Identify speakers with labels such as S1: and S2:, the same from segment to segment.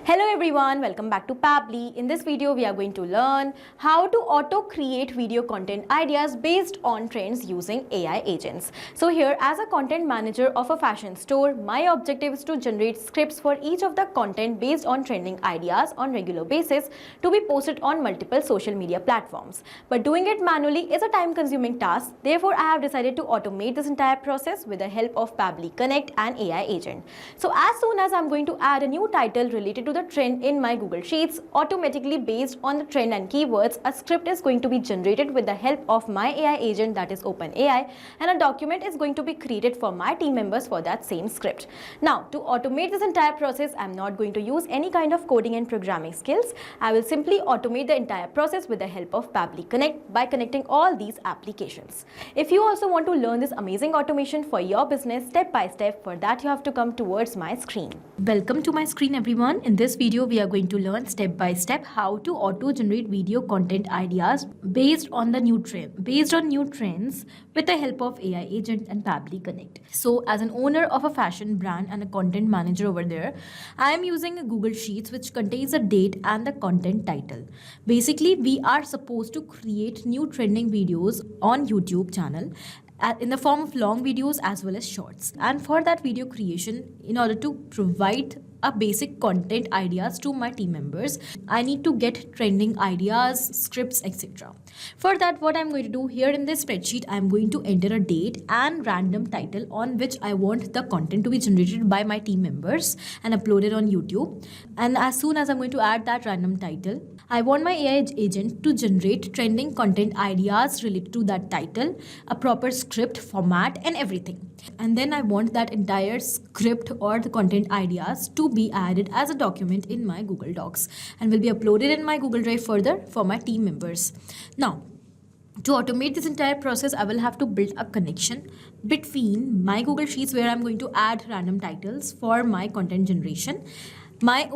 S1: Hello everyone, welcome back to Pabbly. In this video, we are going to learn how to auto-create video content ideas based on trends using AI agents. So here, as a content manager of a fashion store, my objective is to generate scripts for each of the content based on trending ideas on regular basis to be posted on multiple social media platforms. But doing it manually is a time-consuming task. Therefore, I have decided to automate this entire process with the help of Pabbly Connect and AI agent. So as soon as I'm going to add a new title related to the trend in my Google Sheets, automatically based on the trend and keywords, a script is going to be generated with the help of my AI agent, that is OpenAI, and a document is going to be created for my team members for that same script. Now, to automate this entire process, I'm not going to use any kind of coding and programming skills. I will simply automate the entire process with the help of Pabbly Connect by connecting all these applications. If you also want to learn this amazing automation for your business step by step, for that you have to come towards my screen. Welcome to my screen, everyone. In this video, we are going to learn step by step how to auto-generate video content ideas based on new trends with the help of AI agent and Pabbly Connect. So, as an owner of a fashion brand and a content manager over there, I am using a Google Sheets which contains a date and the content title. Basically, we are supposed to create new trending videos on YouTube channel in the form of long videos as well as shorts. And for that video creation, in order to provide a basic content ideas to my team members, I need to get trending ideas, scripts, etc. For that, what I'm going to do here in this spreadsheet, I'm going to enter a date and random title on which I want the content to be generated by my team members and uploaded on YouTube. And as soon as I'm going to add that random title, I want my AI agent to generate trending content ideas related to that title, a proper script format and everything. And then I want that entire script or the content ideas to be added as a document in my Google Docs and will be uploaded in my Google Drive further for my team members. Now, to automate this entire process, I will have to build a connection between my Google Sheets where I'm going to add random titles for my content generation, my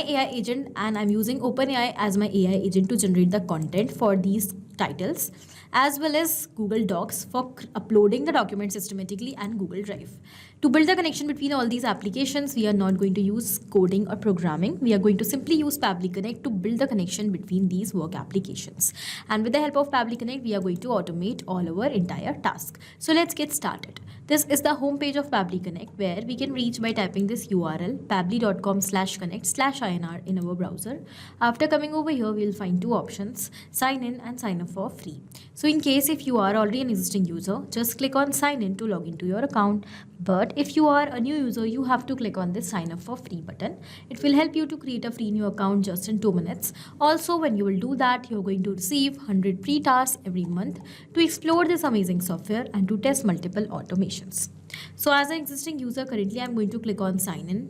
S1: AI agent, and I'm using OpenAI as my AI agent to generate the content for these titles, as well as Google Docs for uploading the document systematically and Google Drive. To build the connection between all these applications, we are not going to use coding or programming. We are going to simply use Pabbly Connect to build the connection between these work applications. And with the help of Pabbly Connect, we are going to automate all our entire task. So let's get started. This is the home page of Pabbly Connect, where we can reach by typing this URL pabbly.com/connect/INR in our browser. After coming over here, we will find two options: sign in and sign up for free. So in case if you are already an existing user, just click on sign in to log into your account. But if you are a new user, you have to click on this sign up for free button. It will help you to create a free new account just in 2 minutes. Also, when you will do that, you're going to receive 100 free tasks every month to explore this amazing software and to test multiple automations. So as an existing user, currently I'm going to click on sign in.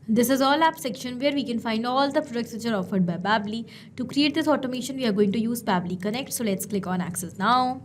S1: This is all app section where we can find all the products which are offered by Pabbly. To create this automation, we are going to use Pabbly Connect. So let's click on access now.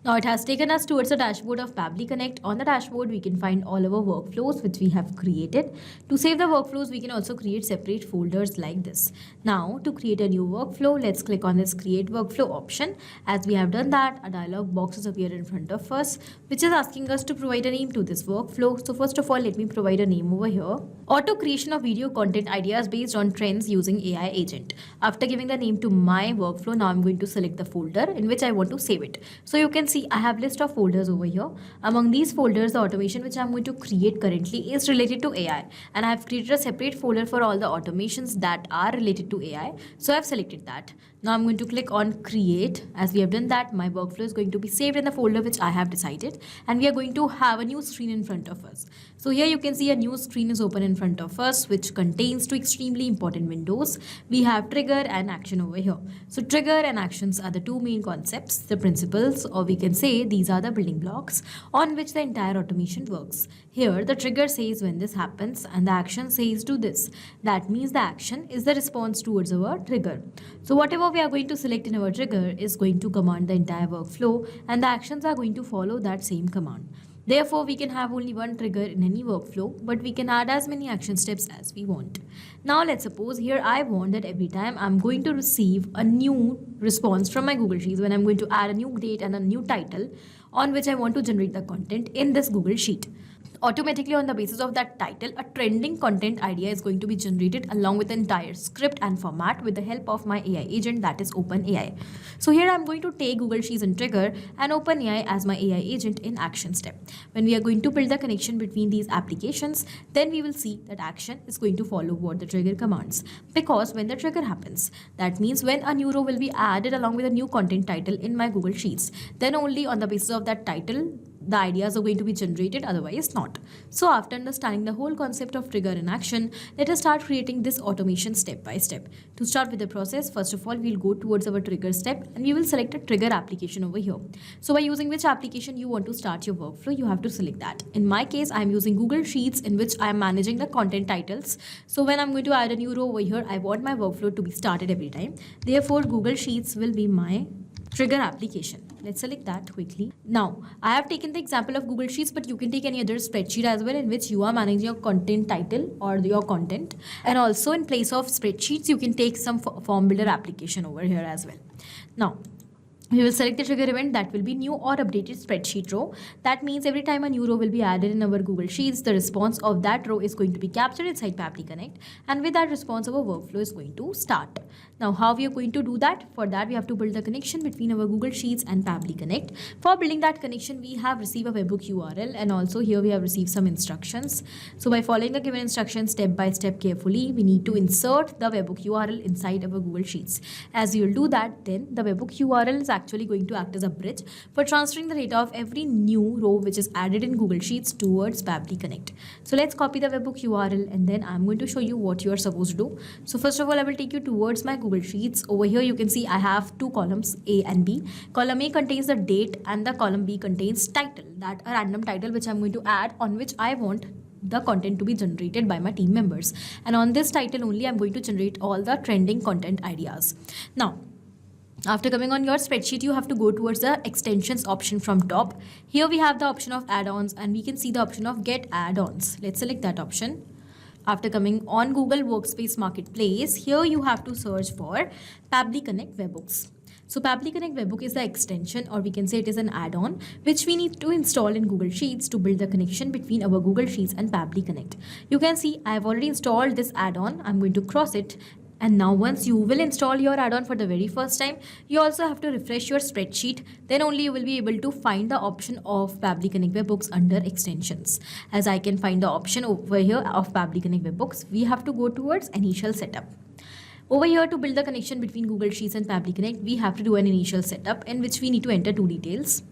S1: Now it has taken us towards the dashboard of Pabbly Connect. On the dashboard, we can find all our workflows which we have created. To save the workflows, we can also create separate folders like this. Now, to create a new workflow, let's click on this create workflow option. As we have done that, a dialog box has appeared in front of us, which is asking us to provide a name to this workflow. So first of all, let me provide a name over here. Auto creation of video content ideas based on trends using AI agent. After giving the name to my workflow, now I'm going to select the folder in which I want to save it. So you can see I have list of folders over here. Among these folders, the automation which I'm going to create currently is related to AI, and I have created a separate folder for all the automations that are related to AI. So I've selected that. Now I'm going to click on create. As we have done that, my workflow is going to be saved in the folder which I have decided, and we are going to have a new screen in front of us. So here you can see a new screen is open in front of us, which contains two extremely important windows. We have trigger and action over here. So trigger and actions are the two main concepts, the principles, or we can say these are the building blocks on which the entire automation works. Here the trigger says when this happens and the action says do this. That means the action is the response towards our trigger. So whatever we are going to select in our trigger is going to command the entire workflow, and the actions are going to follow that same command. Therefore, we can have only one trigger in any workflow, but we can add as many action steps as we want. Now, let's suppose here I want that every time I'm going to receive a new response from my Google Sheets when I'm going to add a new date and a new title on which I want to generate the content in this Google Sheet. automatically on the basis of that title, a trending content idea is going to be generated along with the entire script and format with the help of my AI agent, that is OpenAI. So here I'm going to take Google Sheets and Trigger and OpenAI as my AI agent in action step. When we are going to build the connection between these applications, then we will see that action is going to follow what the trigger commands. Because when the trigger happens, that means when a new row will be added along with a new content title in my Google Sheets, then only on the basis of that title the ideas are going to be generated, otherwise not. So after understanding the whole concept of trigger in action, let us start creating this automation step by step. To start with the process, first of all, we'll go towards our trigger step and we will select a trigger application over here. So by using which application you want to start your workflow, you have to select that. In my case, I'm using Google Sheets in which I am managing the content titles. So when I'm going to add a new row over here, I want my workflow to be started every time. Therefore, Google Sheets will be my trigger application. Let's select that quickly. Now, I have taken the example of Google Sheets, but you can take any other spreadsheet as well in which you are managing your content title or your content. And also in place of spreadsheets, you can take some form builder application over here as well. Now, we will select the trigger event that will be new or updated spreadsheet row. That means every time a new row will be added in our Google Sheets, the response of that row is going to be captured inside Pabbly Connect. And with that response, our workflow is going to start. Now, how we are going to do that? For that, we have to build the connection between our Google Sheets and Pabbly Connect. For building that connection, we have received a webhook URL and also here we have received some instructions. So by following the given instructions step by step carefully, we need to insert the webhook URL inside our Google Sheets. As you will do that, then the webhook URL is actually going to act as a bridge for transferring the data of every new row which is added in Google Sheets towards Pabbly Connect. So let's copy the webhook URL and then I'm going to show you what you are supposed to do. So first of all, I will take you towards my Google Sheets. Over here, you can see I have two columns, A and B. Column A contains the date and the column B contains title, that a random title which I'm going to add on which I want the content to be generated by my team members. And on this title only, I'm going to generate all the trending content ideas. Now, after coming on your spreadsheet, you have to go towards the extensions option from top. Here we have the option of add-ons and we can see the option of get add-ons. Let's select that option. After coming on Google Workspace Marketplace, here you have to search for Pabbly Connect Webhooks. So Pabbly Connect Webhook is the extension, or we can say it is an add-on which we need to install in Google Sheets to build the connection between our Google Sheets and Pabbly Connect. You can see I have already installed this add-on. I'm going to cross it. And now once you will install your add-on for the very first time, you also have to refresh your spreadsheet. Then only you will be able to find the option of Pabbly Connect Webhooks under extensions. As I can find the option over here of Pabbly Connect Webhooks, we have to go towards initial setup. Over here, to build the connection between Google Sheets and Pabbly Connect, we have to do an initial setup in which we need to enter two details: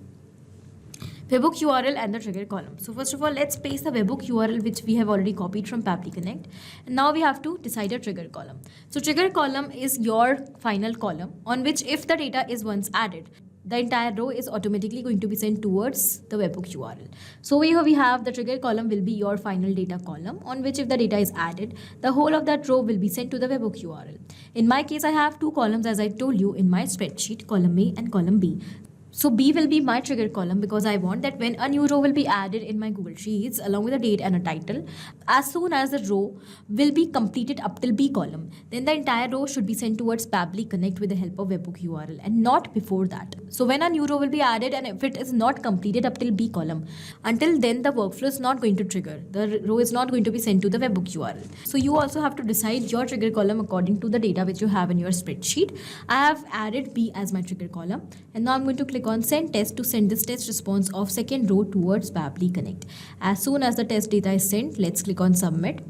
S1: webhook URL and the trigger column. So first of all, let's paste the webhook URL which we have already copied from Pabbly Connect. And now we have to decide a trigger column. So trigger column is your final column on which if the data is once added, the entire row is automatically going to be sent towards the webhook URL. So here we have the trigger column will be your final data column on which if the data is added, the whole of that row will be sent to the webhook URL. In my case, I have two columns as I told you in my spreadsheet, column A and column B. So B will be my trigger column because I want that when a new row will be added in my Google Sheets along with a date and a title, as soon as the row will be completed up till B column, then the entire row should be sent towards Pabbly Connect with the help of webhook URL and not before that. So when a new row will be added and if it is not completed up till B column, until then the workflow is not going to trigger. The row is not going to be sent to the webhook URL. So you also have to decide your trigger column according to the data which you have in your spreadsheet. I have added B as my trigger column and now I'm going to click on send test to send this test response of second row towards Pabbly Connect. As soon as the test data is sent, let's click on submit.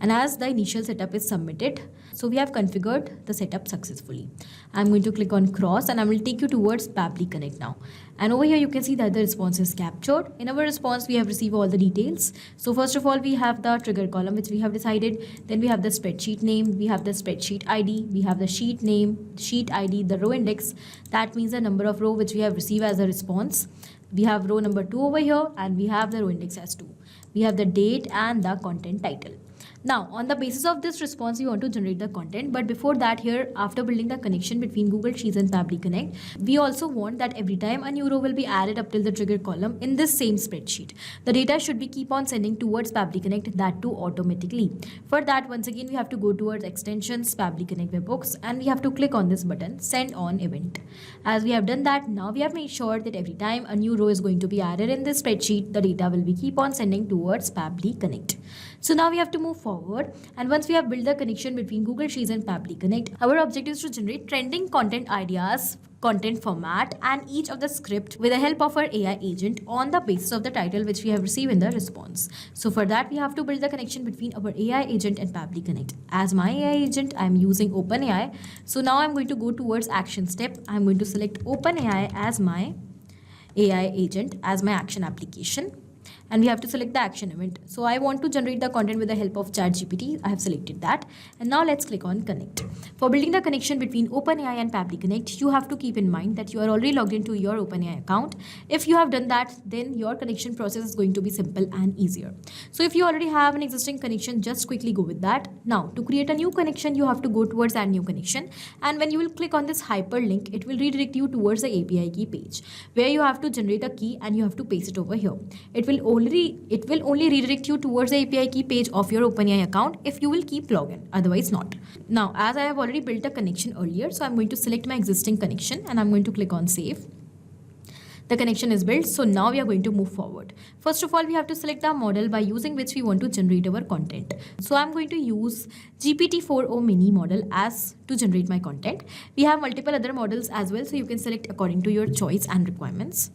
S1: And as the initial setup is submitted, so we have configured the setup successfully. I'm going to click on cross and I will take you towards Pabbly Connect now. And over here you can see that the response is captured. In our response, we have received all the details. So first of all, we have the trigger column which we have decided. Then we have the spreadsheet name, we have the spreadsheet ID, we have the sheet name, sheet ID, the row index. That means the number of row which we have received as a response. We have row number 2 over here and we have the row index as 2. We have the date and the content title. Now, on the basis of this response, we want to generate the content. But before that, here, after building the connection between Google Sheets and Pabbly Connect, we also want that every time a new row will be added up till the trigger column in this same spreadsheet, the data should be keep on sending towards Pabbly Connect, that too automatically. For that, once again, we have to go towards extensions, Pabbly Connect webhooks, and we have to click on this button, send on event. As we have done that, now we have made sure that every time a new row is going to be added in this spreadsheet, the data will be keep on sending towards Pabbly Connect. So now we have to move forward, and once we have built the connection between Google Sheets and Pabbly Connect, our objective is to generate trending content ideas, content format, and each of the script with the help of our AI agent on the basis of the title which we have received in the response. So for that, we have to build the connection between our AI agent and Pabbly Connect. As my AI agent, I am using OpenAI. So now I'm going to go towards action step. I'm going to select OpenAI as my AI agent, as my action application. And we have to select the action event. So I want to generate the content with the help of ChatGPT. I have selected that. And now let's click on connect. For building the connection between OpenAI and Pabbly Connect, you have to keep in mind that you are already logged into your OpenAI account. If you have done that, then your connection process is going to be simple and easier. So if you already have an existing connection, just quickly go with that. Now, to create a new connection, you have to go towards add new connection. And when you will click on this hyperlink, it will redirect you towards the API key page, where you have to generate a key and you have to paste it over here. It will only redirect you towards the API key page of your OpenAI account if you will keep login, otherwise not. Now, as I have already built a connection earlier, so I'm going to select my existing connection and I'm going to click on save. The connection is built, so now we are going to move forward. First of all, we have to select the model by using which we want to generate our content. So I'm going to use GPT-4o mini model as to generate my content. We have multiple other models as well, so you can select according to your choice and requirements.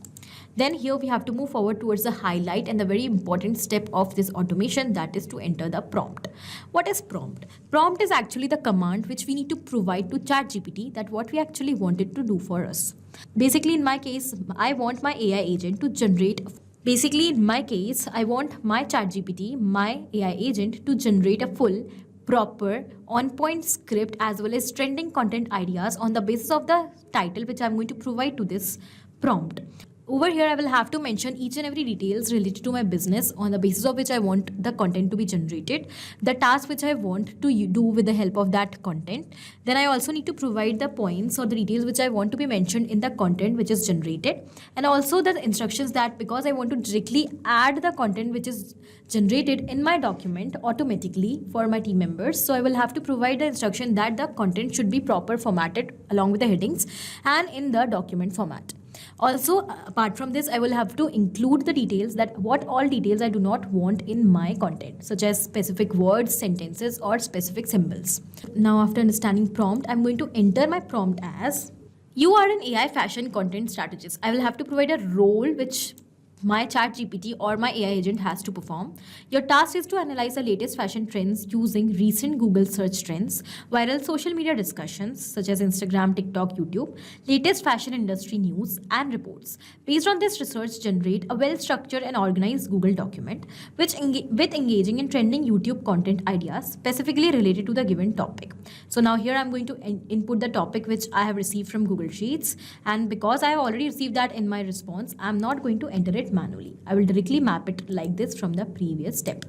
S1: Then here we have to move forward towards the highlight and the very important step of this automation, that is to enter the prompt. What is prompt? Prompt is actually the command which we need to provide to ChatGPT that what we actually want it to do for us. Basically, in my case, I want my AI agent to generate I want my ChatGPT, my AI agent, to generate a full, proper, on-point script as well as trending content ideas on the basis of the title which I'm going to provide to this prompt. Over here, I will have to mention each and every details related to my business on the basis of which I want the content to be generated, the task which I want to do with the help of that content. Then I also need to provide the points or the details which I want to be mentioned in the content which is generated, and also the instructions that because I want to directly add the content which is generated in my document automatically for my team members. So I will have to provide the instruction that the content should be proper formatted along with the headings and in the document format. Also, apart from this, I will have to include the details that what all details I do not want in my content, such as specific words, sentences, or specific symbols. Now, after understanding prompt, I'm going to enter my prompt as, you are an AI fashion content strategist. I will have to provide a role which my ChatGPT or my AI agent has to perform. Your task is to analyze the latest fashion trends using recent Google search trends, viral social media discussions such as Instagram, TikTok, YouTube, latest fashion industry news and reports. Based on this research, generate a well-structured and organized Google document with engaging in trending YouTube content ideas specifically related to the given topic. So now here I'm going to input the topic which I have received from Google Sheets, and because I have already received that in my response, I'm not going to enter it manually. I will directly map it like this from the previous step.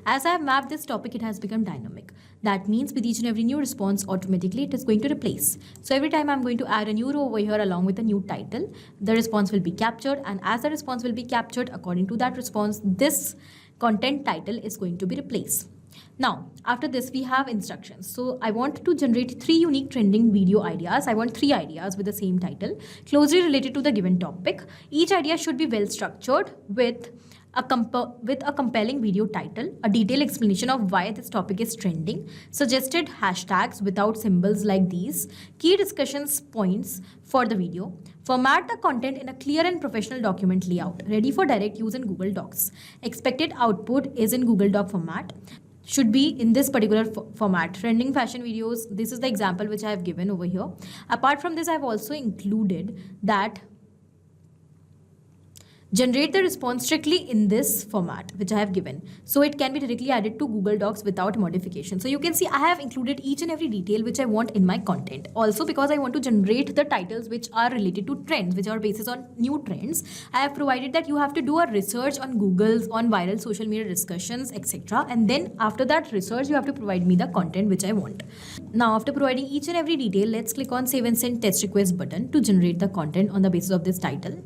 S1: As I have mapped this topic, it has become dynamic. That means with each and every new response, automatically it is going to replace. So every time I'm going to add a new row over here along with a new title, the response will be captured, and as the response will be captured, according to that response, this content title is going to be replaced. Now, after this, we have instructions. So I want to generate 3 unique trending video ideas. I want 3 ideas with the same title, closely related to the given topic. Each idea should be well structured with a compelling video title, a detailed explanation of why this topic is trending, suggested hashtags without symbols like these, key discussions points for the video. Format the content in a clear and professional document layout, ready for direct use in Google Docs. Expected output is in Google Doc format. Should be in this particular format. Trending fashion videos, this is the example which I have given over here. Apart from this, I have also included that Generate the response strictly in this format which I have given. So it can be directly added to Google Docs without modification. So you can see I have included each and every detail which I want in my content. Also, because I want to generate the titles which are related to trends, which are based on new trends, I have provided that you have to do a research on Google's, on viral social media discussions, etc. And then after that research, you have to provide me the content which I want. Now, after providing each and every detail, let's click on Save and Send Test Request button to generate the content on the basis of this title.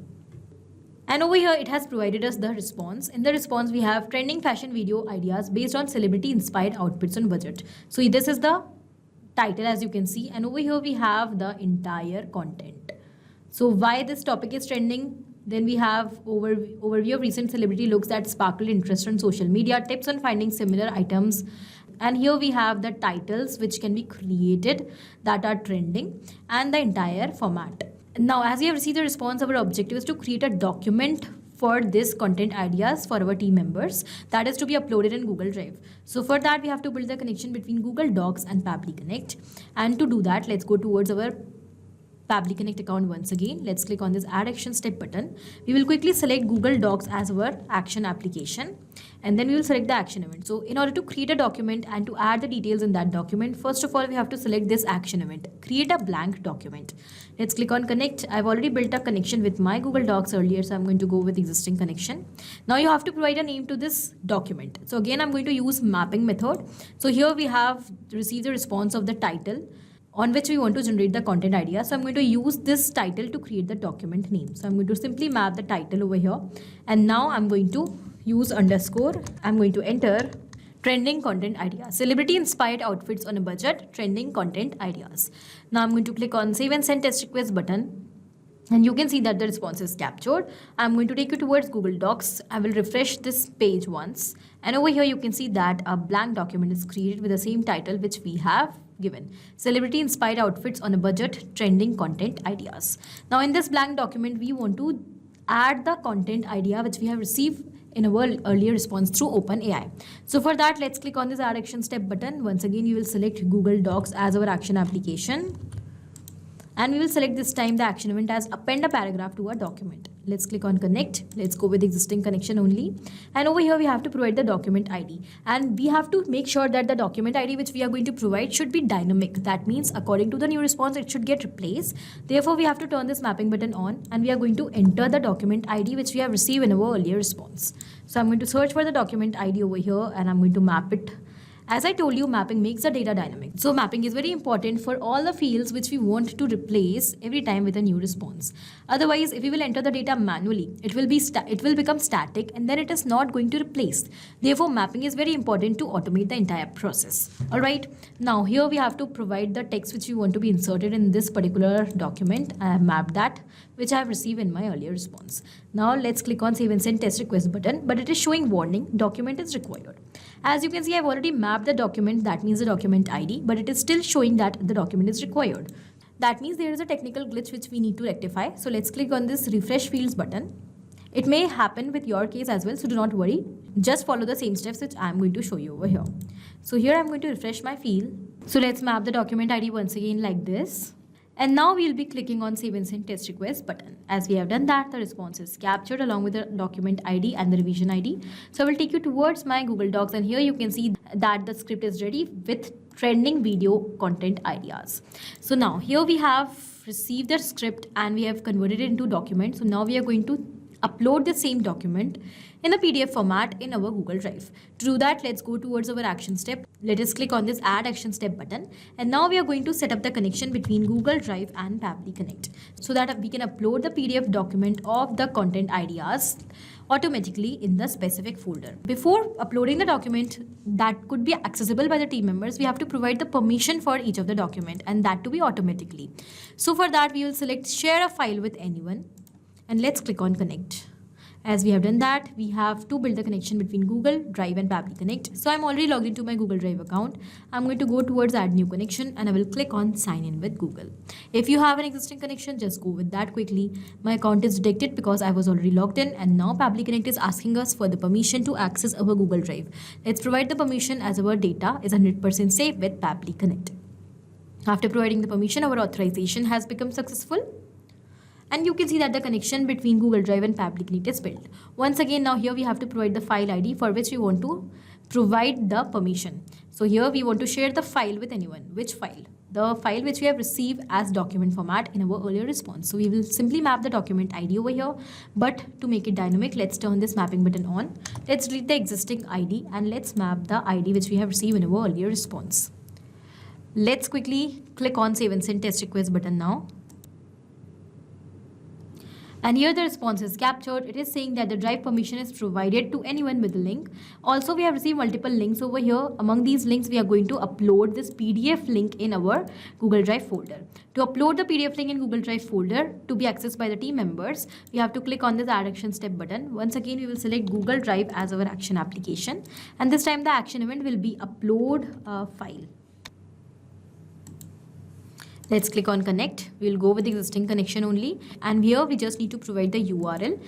S1: And over here, it has provided us the response. In the response, we have trending fashion video ideas based on celebrity-inspired outfits on budget. So this is the title, as you can see. And over here, we have the entire content. So why this topic is trending? Then we have overview of recent celebrity looks that sparkled interest on social media, tips on finding similar items. And here we have the titles which can be created that are trending and the entire format. Now, as we have received the response, our objective is to create a document for this content ideas for our team members that is to be uploaded in Google Drive. So for that, we have to build the connection between Google Docs and Pabbly Connect. And to do that, let's go towards our Pabbly Connect account once again. Let's click on this Add Action Step button. We will quickly select Google Docs as our action application. And then we will select the action event. So in order to create a document and to add the details in that document, first of all, we have to select this action event. Create a blank document. Let's click on Connect. I've already built a connection with my Google Docs earlier, so I'm going to go with existing connection. Now you have to provide a name to this document. So again, I'm going to use mapping method. So here we have received the response of the title on which we want to generate the content idea. So I'm going to use this title to create the document name. So I'm going to simply map the title over here. And now I'm going to use underscore. I'm going to enter trending content ideas. Celebrity inspired outfits on a budget, trending content ideas. Now I'm going to click on Save and Send Test Request button. And you can see that the response is captured. I'm going to take you towards Google Docs. I will refresh this page once. And over here, you can see that a blank document is created with the same title which we have given. Celebrity inspired outfits on a budget, trending content ideas. Now in this blank document, we want to add the content idea which we have received in our earlier response through OpenAI. So for that, let's click on this Add Action Step button. Once again, you will select Google Docs as our action application. And we will select this time the action event as append a paragraph to a document. Let's click on Connect. Let's go with existing connection only. And over here, we have to provide the document ID. And we have to make sure that the document ID which we are going to provide should be dynamic. That means according to the new response, it should get replaced. Therefore, we have to turn this mapping button on and we are going to enter the document ID which we have received in our earlier response. So I'm going to search for the document ID over here and I'm going to map it. As I told you, mapping makes the data dynamic. So mapping is very important for all the fields which we want to replace every time with a new response. Otherwise, if we will enter the data manually, it will become static and then it is not going to replace. Therefore, mapping is very important to automate the entire process. All right. Now here we have to provide the text which we want to be inserted in this particular document. I have mapped that, which I have received in my earlier response. Now let's click on Save and Send Test Request button, but it is showing warning, document is required. As you can see, I've already mapped the document, that means the document ID, but it is still showing that the document is required. That means there is a technical glitch which we need to rectify. So let's click on this Refresh Fields button. It may happen with your case as well, so do not worry. Just follow the same steps which I'm going to show you over here. So here I'm going to refresh my field. So let's map the document ID once again like this. And now we'll be clicking on Save and Send Test Request button. As we have done that, the response is captured along with the document ID and the revision ID. So I will take you towards my Google Docs and here you can see that the script is ready with trending video content ideas. So now here we have received the script and we have converted it into document. So now we are going to upload the same document in a PDF format in our Google Drive. To do that, let's go towards our action step. Let us click on this Add Action Step button. And now we are going to set up the connection between Google Drive and Pabbly Connect so that we can upload the PDF document of the content ideas automatically in the specific folder. Before uploading the document that could be accessible by the team members, we have to provide the permission for each of the document and that to be automatically. So for that, we will select Share a File with Anyone and let's click on Connect. As we have done that, we have to build the connection between Google Drive and Pabbly Connect. So I'm already logged into my Google Drive account. I'm going to go towards Add New Connection and I will click on Sign In with Google. If you have an existing connection, just go with that quickly. My account is detected because I was already logged in and now Pabbly Connect is asking us for the permission to access our Google Drive. Let's provide the permission as our data is 100% safe with Pabbly Connect. After providing the permission, our authorization has become successful. And you can see that the connection between Google Drive and Pabbly Connect is built. Once again, now here we have to provide the file ID for which we want to provide the permission. So here we want to share the file with anyone. Which file? The file which we have received as document format in our earlier response. So we will simply map the document ID over here, but to make it dynamic, let's turn this mapping button on. Let's delete the existing ID and let's map the ID which we have received in our earlier response. Let's quickly click on Save and Send Test Request button now. And here the response is captured. It is saying that the drive permission is provided to anyone with the link. Also, we have received multiple links over here. Among these links, we are going to upload this PDF link in our Google Drive folder. To upload the PDF link in Google Drive folder to be accessed by the team members, we have to click on this Add Action Step button. Once again, we will select Google Drive as our action application. And this time the action event will be upload a file. Let's click on connect. We'll go with the existing connection only. And here we just need to provide the URL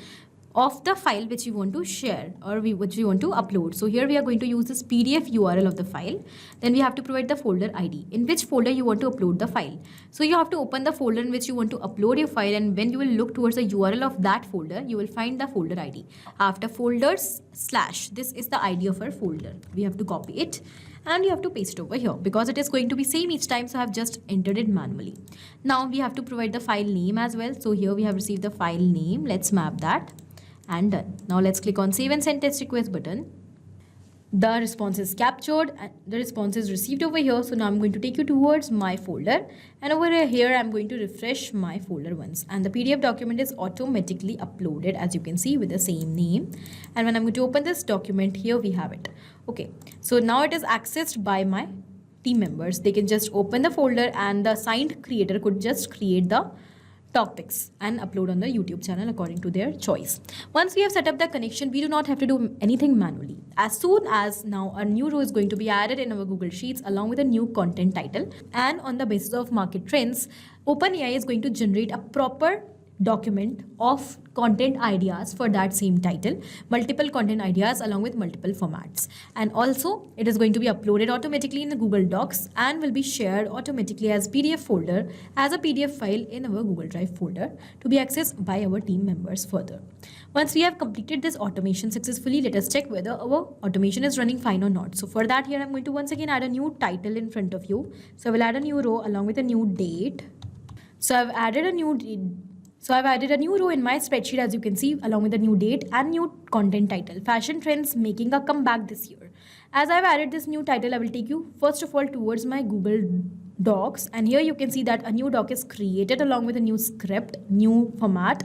S1: of the file which we want to share or which we want to upload. So here we are going to use this PDF URL of the file. Then we have to provide the folder ID, in which folder you want to upload the file. So you have to open the folder in which you want to upload your file, and when you will look towards the URL of that folder, you will find the folder ID. After folders / this is the ID of our folder. We have to copy it and you have to paste over here because it is going to be same each time, so I have just entered it manually. Now we have to provide the file name as well. So here we have received the file name. Let's map that and done. Now let's click on Save and Send Test Request button. The response is captured and the response is received over here. So now I'm going to take you towards my folder, and over here I'm going to refresh my folder once, and the PDF document is automatically uploaded, as you can see, with the same name. And when I'm going to open this document, here we have it. Okay, so now it is accessed by my team members. They can just open the folder and the assigned creator could just create the topics and upload on the YouTube channel according to their choice. Once we have set up the connection, we do not have to do anything manually. As soon as now a new row is going to be added in our Google Sheets along with a new content title, and on the basis of market trends, OpenAI is going to generate a proper document of content ideas for that same title, multiple content ideas along with multiple formats. And also it is going to be uploaded automatically in the Google Docs and will be shared automatically as PDF folder, as a PDF file in our Google Drive folder to be accessed by our team members further. Once we have completed this automation successfully, let us check whether our automation is running fine or not. So for that, here I'm going to once again add a new title in front of you. So I will add a new row along with a new date. So I've added a new row in my spreadsheet, as you can see, along with a new date and new content title. Fashion trends making a comeback this year. As I've added this new title, I will take you first of all towards my Google Docs. And here you can see that a new doc is created along with a new script, new format,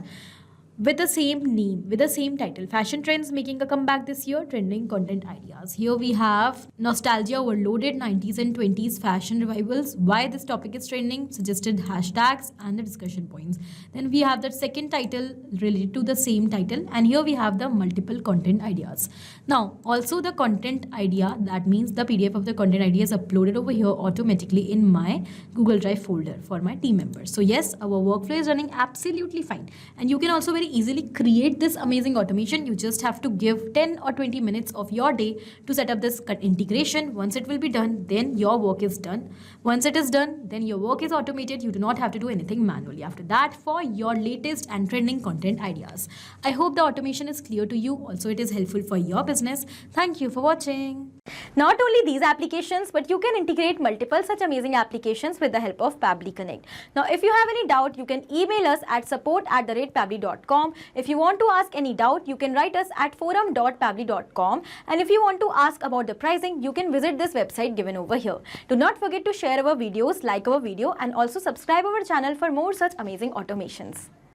S1: with the same name, with the same title. Fashion trends making a comeback this year, trending content ideas. Here we have nostalgia overloaded, 90s and 20s fashion revivals, why this topic is trending, suggested hashtags and the discussion points. Then we have the second title related to the same title, and here we have the multiple content ideas. Now also the content idea, that means the PDF of the content idea is uploaded over here automatically in my Google Drive folder for my team members. So yes, our workflow is running absolutely fine, and you can also very easily create this amazing automation. You just have to give 10 or 20 minutes of your day to set up this integration. Once it will be done, then your work is done. Once it is done, then your work is automated. You do not have to do anything manually after that for your latest and trending content ideas. I hope the automation is clear to you. Also, it is helpful for your business. Thank you for watching.
S2: Not only these applications, but you can integrate multiple such amazing applications with the help of Pabbly Connect. Now, if you have any doubt, you can email us at support@pabbly.com. If you want to ask any doubt, you can write us at forum.pabbly.com. And if you want to ask about the pricing, you can visit this website given over here. Do not forget to share our videos, like our video, and also subscribe our channel for more such amazing automations.